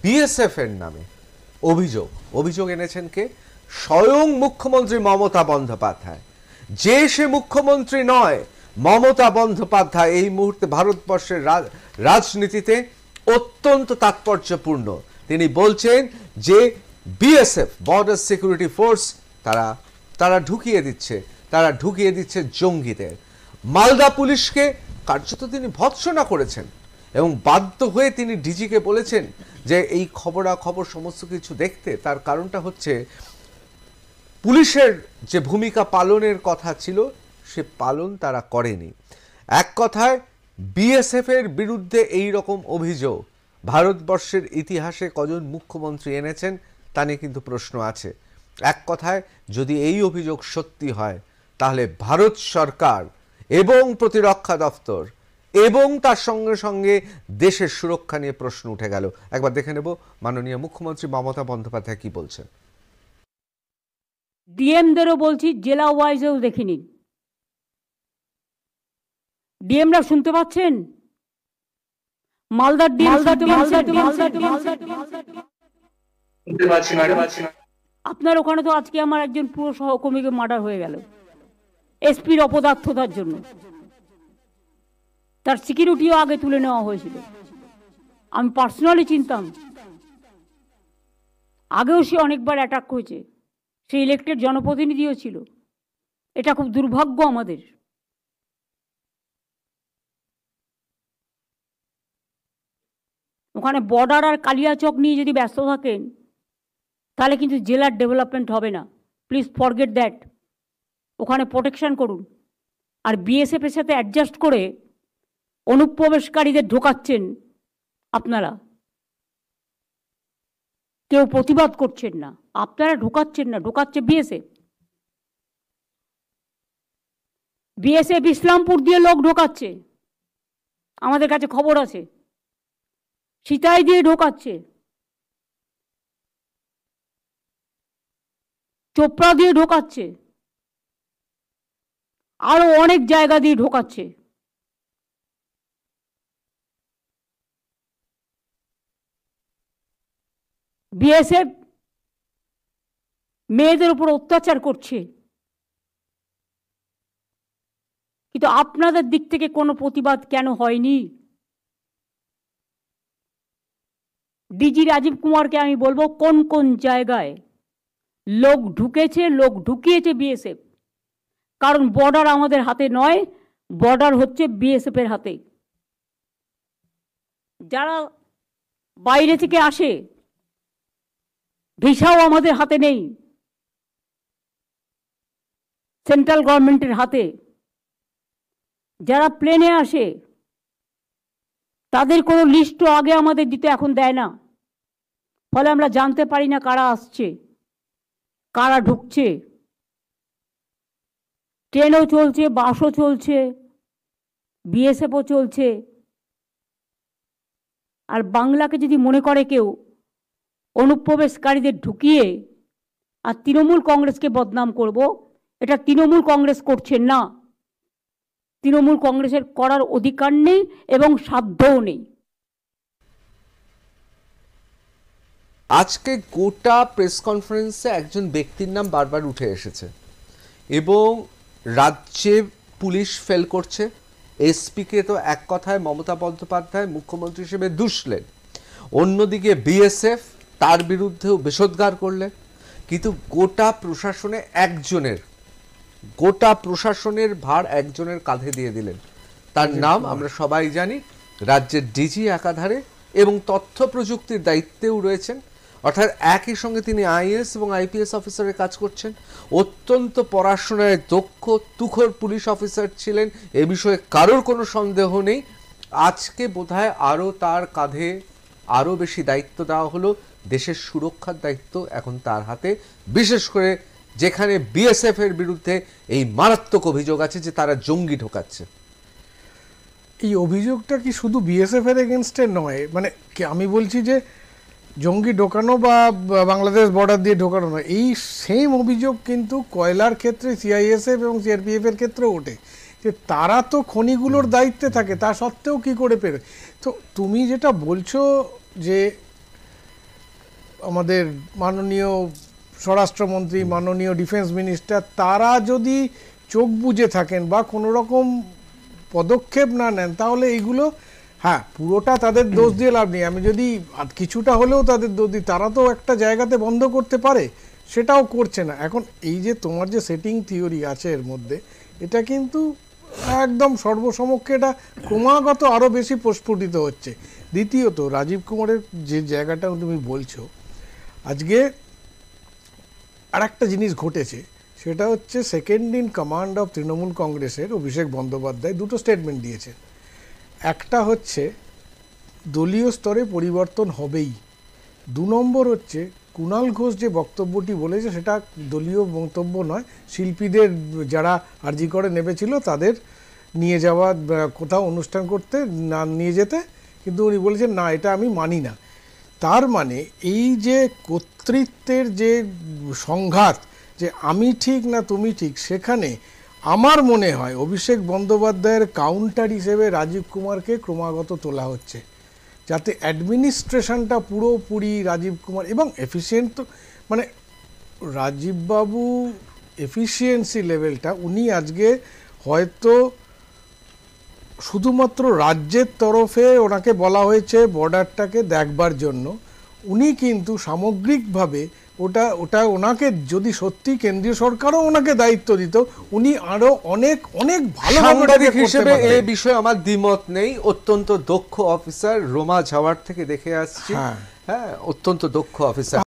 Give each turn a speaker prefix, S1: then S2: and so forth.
S1: BSF এর নামে অভিযোগ এনেছেন কে? স্বয়ং মুখ্যমন্ত্রী মমতা বন্দ্যোপাধ্যায়। যে সে মুখ্যমন্ত্রী নয়, মমতা বন্দ্যোপাধ্যায় এই মুহূর্তে ভারতবর্ষের রাজনীতিতে অত্যন্ত তাৎপর্যপূর্ণ। তিনি বলছেন যে বিএসএফ, বর্ডার সিকিউরিটি ফোর্স, তারা ঢুকিয়ে দিচ্ছে জঙ্গিদের। মালদা পুলিশকে কার্যত তিনি ভৎসনা করেছেন এবং বাধ্য হয়ে তিনি ডিজিকে বলেছেন যে এই খবরাখবর সমস্ত কিছু দেখতে। তার কারণটা হচ্ছে পুলিশের যে ভূমিকা পালনের কথা ছিল সে পালন তারা করেনি। এক কথায় বিএসএফ এর বিরুদ্ধে এই রকম অভিযোগ ভারতবর্ষের ইতিহাসে কজন মুখ্যমন্ত্রী এনেছেন তা নিয়ে কিন্তু প্রশ্ন আছে। এক কথায় যদি এই অভিযোগ সত্যি হয় তাহলে ভারত সরকার এবং প্রতিরক্ষা দপ্তর এবং তার সঙ্গে সঙ্গে দেশের সুরক্ষা নিয়ে প্রশ্ন উঠে গেল। একবার দেখে নেব মাননীয় মুখ্যমন্ত্রী মমতা বন্দ্যোপাধ্যায় কি বলছেন।
S2: ডিএমদেরও বলছি, জেলা ওয়াইজেও দেখে নিন। ডিএমরা শুনতে পাচ্ছেন? মালদার ডিএম আপনার ওখানে তো আজকে আমার একজন পুরো সহকর্মীকে মার্ডার হয়ে গেল এসপির অপদার্থতার জন্য। তার সিকিউরিটিও আগে তুলে নেওয়া হয়েছিল। আমি পার্সোনালি চিনতাম, আগেও সে অনেকবার অ্যাটাক হয়েছে, সে ইলেক্টেড জনপ্রতিনিধিও ছিল। এটা খুব দুর্ভাগ্য আমাদের। ওখানে বর্ডার আর কালিয়াচক নিয়ে যদি ব্যস্ত থাকেন তাহলে কিন্তু জেলার ডেভেলপমেন্ট হবে না। Please forget that. ওখানে প্রোটেকশন করুন। আর বিএসএফ এর সাথে অ্যাডজাস্ট করে অনুপ্রবেশকারীদের ঢোকাচ্ছেন আপনারা, কেউ প্রতিবাদ করছেন না। আপনারা ঢোকাচ্ছেন না, ঢোকাচ্ছে বিএসএফ। বিএসএফ ইসলামপুর দিয়ে লোক ঢোকাচ্ছে, আমাদের কাছে খবর আছে। সিতাই দিয়ে ঢোকাচ্ছে, চোপড়া দিয়ে ঢোকাচ্ছে, আরো অনেক জায়গা দিয়ে ঢোকাচ্ছে। বিএসএফ মেয়েদের উপর অত্যাচার করছে, কিন্তু আপনাদের দিক থেকে কোনো প্রতিবাদ কেন হয়নি? ডিজি রাজীব কুমারকে আমি বলবো কোন কোন জায়গায় লোক ঢুকেছে, লোক ঢুকিয়েছে বিএসএফ। কারণ বর্ডার আমাদের হাতে নয়, বর্ডার হচ্ছে বিএসএফ এর হাতে। যারা বাইরে থেকে আসে ভিসাও আমাদের হাতে নেই, সেন্ট্রাল গভর্নমেন্টের হাতে। যারা প্লেনে আসে তাদের কোনো লিস্টও আগে আমাদের দিতে এখন দেয় না, ফলে আমরা জানতে পারি না কারা আসছে, কারা ঢুকছে। ট্রেনও চলছে, বাসও চলছে, বিএসএফও চলছে। আর বাংলাকে যদি মনে করে কেউ অনুপ্রবেশকারীদের ঢুকিয়ে আর তৃণমূল কংগ্রেসকে বদনাম করব, এটা তৃণমূল কংগ্রেস করছেন না। তৃণমূল কংগ্রেসের করার অধিকার নেই এবং সাধ্যও নেই।
S1: আজকে গোটা প্রেস কনফারেন্সে একজন ব্যক্তির নাম বারবার উঠে এসেছে এবং রাজ্যে পুলিশ ফেল করছে। এসপিকে তো এক কথায় মমতা বন্দ্যোপাধ্যায় মুখ্যমন্ত্রী হিসেবে দুষলেন, অন্যদিকে বিএসএফ তার বিরুদ্ধেও বিষোদ্গার করলেন। কিন্তু গোটা প্রশাসনের ভার একজনের কাঁধে দিয়ে দিলেন। তার নাম আমরা সবাই জানি, রাজ্যের ডিজি একাধারে এবং তথ্য প্রযুক্তির দায়িত্বেও রয়েছেন। অর্থাৎ একই সঙ্গে তিনি আইএএস এবং আইপিএস অফিসারের কাজ করছেন। অত্যন্ত পড়াশোনায় দক্ষ তুখোর পুলিশ অফিসার ছিলেন, এ বিষয়ে কারোর কোনো সন্দেহ নেই। আজকে বোধহয় আরও তার কাঁধে আরও বেশি দায়িত্ব দেওয়া হলো। দেশের সুরক্ষার দায়িত্ব এখন তার হাতে, বিশেষ করে যেখানে বিএসএফ এর বিরুদ্ধে এই মারাত্মক অভিযোগ আছে যে তারা জঙ্গি ঢোকাচ্ছে।
S3: এই অভিযোগটা কি শুধু বিএসএফ এর এগেনস্টে নয়, মানে আমি বলছি যে জঙ্গি ঢোকানো বা বাংলাদেশ বর্ডার দিয়ে ঢোকানো নয়, এই সেম অভিযোগ কিন্তু কয়লার ক্ষেত্রে সিআইএসএফ এবং সিআরপিএফ এর ক্ষেত্রেও ওঠে যে তারা তো খনিগুলোর দায়িত্বে থাকে, তা সত্ত্বেও কি করে পেরে। তো তুমি যেটা বলছো যে আমাদের মাননীয় স্বরাষ্ট্রমন্ত্রী, মাননীয় ডিফেন্স মিনিস্টার, তারা যদি চোখ বুজে থাকেন বা কোনো রকম পদক্ষেপ না নেন, তাহলে এইগুলো, হ্যাঁ পুরোটা তাদের দোষ দিয়ে লাভ নেই, আমি যদি কিছুটা হলেও তাদের দোষ দিই, তারা তো একটা জায়গাতে বন্ধ করতে পারে, সেটাও করছে না। এখন এই যে তোমার যে সেটিং থিওরি আছে এর মধ্যে, এটা কিন্তু একদম সর্বসমক্ষে এটা ক্রমাগত আরও বেশি প্রস্ফুটিত হচ্ছে। দ্বিতীয়ত, রাজীব কুমারের যে জায়গাটা তুমি বলছো, আজকে আর একটা জিনিস ঘটেছে, সেটা হচ্ছে second in command of Trinamool কংগ্রেসের অভিষেক বন্দ্যোপাধ্যায় দুটো স্টেটমেন্ট দিয়েছেন। একটা হচ্ছে দলীয় স্তরে পরিবর্তন হবেই, 2 নম্বর হচ্ছে কুণাল ঘোষ যে বক্তব্যটি বলেছে সেটা দলীয় বক্তব্য নয়, শিল্পীদের যারা আরজি করে নেমেছিল তাদের নিয়ে যাওয়া, কোথাও অনুষ্ঠান করতে না নিয়ে যেতে, কিন্তু উনি বলেছেন না, এটা আমি মানি না। তার মানে এই যে কর্তৃত্বের যে সংঘাত, যে আমি ঠিক না তুমি ঠিক, সেখানে আমার মনে হয় অভিষেক বন্দ্যোপাধ্যায়ের কাউন্টার হিসেবে রাজীব কুমারকে ক্রমাগত তোলা হচ্ছে, যাতে অ্যাডমিনিস্ট্রেশনটা পুরোপুরি রাজীব কুমার এবং এফিসিয়েন্ট, মানে রাজীববাবু এফিসিয়েন্সি লেভেলটা উনি আজকে হয়তো শুধুমাত্র রাজ্যের তরফে ওনাকে বলা হয়েছে বর্ডারটাকে দেখবার জন্য, উনি কিন্তু সামগ্রিকভাবে ওটা ওনাকে যদি সত্যি কেন্দ্রীয় সরকারও ওনাকে দায়িত্ব দিত, উনি আরো অনেক অনেক ভালো
S1: সাংবাদিক হিসেবে এই বিষয়ে আমার দ্বিমত নেই। অত্যন্ত দক্ষ অফিসার, রোমা ঝাওয়ার থেকে দেখে আসছি, হ্যাঁ অত্যন্ত দক্ষ অফিসার।